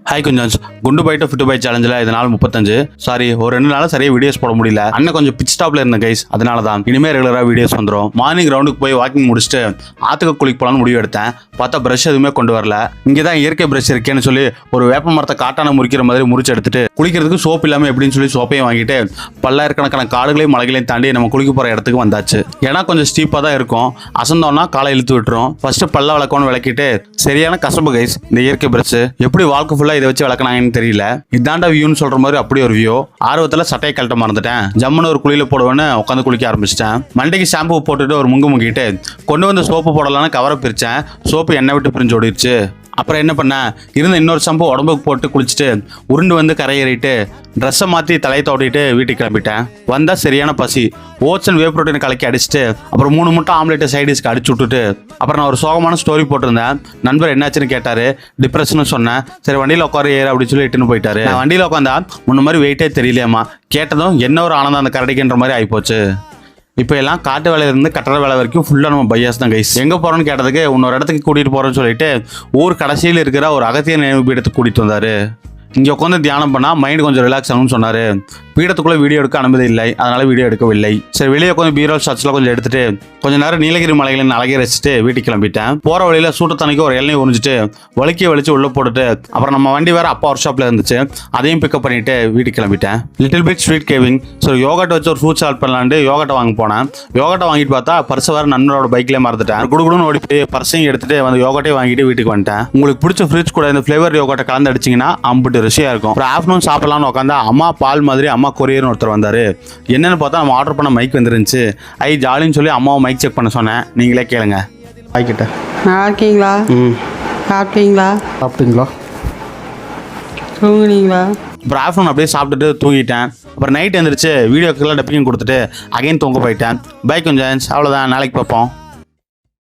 Hi கொஞ்சம் குண்டு byte fit by சேலஞ்சில் இது நாள் 35 சாரி ஒரு 2 நாள் சரியாக வீடியோஸ் போட முடியல. அண்ணன் கொஞ்சம் பிச் ஸ்டாப்ல இருந்தேன் கைஸ், அதனால தான் இனிமேல் ரெகுலராக வீடியோஸ் வந்துடும். மார்னிங் ரவுண்டுக்கு போய் வாக்கிங் முடிச்சுட்டு ஆற்றுக்கு குளிக்க போகலான்னு முடிவு எடுத்தேன். பார்த்தா ப்ரஷ் எதுவுமே கொண்டு வரல. இங்கே தான் இயற்கை ப்ரஷ் இருக்கேன்னு சொல்லி ஒரு வேப்ப மரத்தை காட்டான முறிக்கிற மாதிரி முறிச்சு எடுத்துட்டு குளிக்கிறதுக்கு சோப்பு இல்லாமல் எப்படின்னு சொல்லி சோப்பையும் வாங்கிட்டு பல்லாயிரக்கணக்கான காடுகளையும் மலைகளையும் தாண்டி நம்ம குளிக்க போகிற இடத்துக்கு வந்தாச்சு. ஏன்னா கொஞ்சம் ஸ்டீப்பாக தான் இருக்கும், அசந்தோன்னா காலை இழுத்து விட்டுரும். ஃபர்ஸ்ட் பல்ல விளக்கணும்னு விளக்கிட்டு சரியான கசப்பு கைஸ். இந்த இயற்கை ப்ரஷ் எப்படி வாழ்க்கை ஃபுல்லாக இதை வச்சு விளக்கினாங்கன்னு தெரியல. இதாண்டா வியூன்னு சொல்ற மாதிரி அப்படி ஒரு வியூ. ஆர்வத்தில் சட்டையை கழட்ட மறந்துட்டேன். ஜம்முன்னு ஒரு குளியில போடுவேன்னு உட்காந்து குளிக்க ஆரம்பிச்சிட்டேன். மண்டைக்கு ஷாம்பு போட்டுட்டு ஒரு முங்கிட்டு கொண்டு வந்து சோப்பு போடலான்னு கவரை பிரிச்சேன். சோப்பு எண்ணெய் விட்டு பிரிஞ்சு ஓடிடுச்சு. அப்புறம் என்ன பண்ணேன், இருந்த இன்னொரு ஷாம்பு உடம்புக்கு போட்டு குளிச்சுட்டு உருண்டு வந்து கரையேறிட்டு ட்ரெஸ்ஸை மாற்றி தலையை தோட்டிட்டு வீட்டுக்கு கிளம்பிட்டேன். வந்தால் சரியான பசி. ஓட்ஸ் அண்ட் வே ப்ரோட்டீன் கலக்கி அடிச்சுட்டு அப்புறம் 3 முட்டை ஆம்லேட்டை சைடிஸ்க்கு அடிச்சு விட்டுட்டு அப்புறம் நான் ஒரு சோகமான ஸ்டோரி போட்டிருந்தேன். நண்பர் என்னாச்சுன்னு கேட்டார். டிப்ரெஷன் சொன்னேன். சரி வண்டியில் உட்கார ஏறு அப்படின்னு சொல்லி இட்டுன்னு போயிட்டாரு. நான் வண்டியில் உட்காந்தா முன்ன மாதிரி வெயிட்டே தெரியலையாம்மா. கேட்டதும் என்ன ஒரு ஆனந்தம் அந்த கரடிக்குன்ற மாதிரி ஆகிப்போச்சு. இப்போ எல்லாம் காட்டு வேலையிலேருந்து கட்டட வேலை வரைக்கும் ஃபுல்லாக நம்ம பையாஸ் தான் கைஸ். எங்கே போகிறோன்னு கேட்டதுக்கு இன்னொரு இடத்துக்கு கூட்டிகிட்டு போகிறேன்னு சொல்லிட்டு ஊர் கடைசியில் இருக்கிற ஒரு அகத்திய நினைவு பீடத்துக்கு கூட்டிகிட்டு வந்தார். இங்கே உட்காந்து தியானம் பண்ணால் மைண்ட் கொஞ்சம் ரிலாக்ஸ் ஆகும்னு சொன்னார். பீடத்துக்குள்ளே வீடியோ எடுக்க அனுமதி இல்லை, அதனால் வீடியோ எடுக்கவில்லை. சரி வெளியே கொஞ்சம் பீரோல் ஷாட்ஸ்லாம் கொஞ்சம் எடுத்துட்டு கொஞ்ச நேரம் நீலகிரி மலைகளின் அழகை ரசிச்சுட்டு வீட்டுக்கு கிளம்பிட்டேன். போகிற வழியில் சூட்டத்தனைக்கு ஒரு இளநீர் உறிஞ்சிட்டு வலிச்சு உள்ளே போட்டுட்டு அப்புறம் நம்ம வண்டி வேறு அப்பா ஒர்க் ஷாப்பில் இருந்துச்சு, அதையும் பிக்கப் பண்ணிட்டு வீட்டுக்கு கிளம்பிட்டேன். Little bit sweet craving. So யோகாட்டை வச்சு ஒரு ஃப்ரூட் சால்ட் பண்ணலான்ட்டு யோகாட்டை வாங்க போனேன். யோகாட்டை வாங்கிட்டு பார்த்தா பர்ஸை வேறு நண்பரோட பைக்லேயே மறந்துட்டேன். குடுகுடுன்னு ஓடி போய் பர்ஸையும் எடுத்துட்டு வந்து யோகாட்டையும் வாங்கிட்டு வீட்டுக்கு வந்துட்டேன். உங்களுக்கு பிடிச்ச ஃப்ரூட்ஸ் கூட இந்த ஃப்ளேவர் யோகாட்டை கலந்து அடிச்சிங்கன்னா அம்பிட்டு ருசியாக இருக்கும். ஒரு ஆஃப்டர்நூன் சாப்பிடலாம்னு உட்காந்தா அம்மா பால் மாதிரி அம்மா கொரியர்னு ஒருத்தர் வந்தார். என்னன்னு பார்த்தா நம்ம ஆர்டர் பண்ண மைக் வந்துருந்துச்சு. ஜாலின்னு சொல்லி அம்மாவை மைக் செக் பண்ண சொன்னேன். நீங்களே கேளுங்க. ஆகிட்ட நல்லா இருக்கீங்களா? சாப்பிட்டீங்களா? தூங்குனீங்களா? அப்புறம் ஆஃப்டர்நூன் அப்படியே சாப்பிட்டுட்டு தூங்கிட்டேன். அப்புறம் நைட் எழுந்திரிச்சு வீடியோக்கெல்லாம் டப்பிங் கொடுத்துட்டு அகைன் தூங்க போயிட்டேன். பை கொஞ்சம் அவ்வளோதான், நாளைக்கு பார்ப்போம்.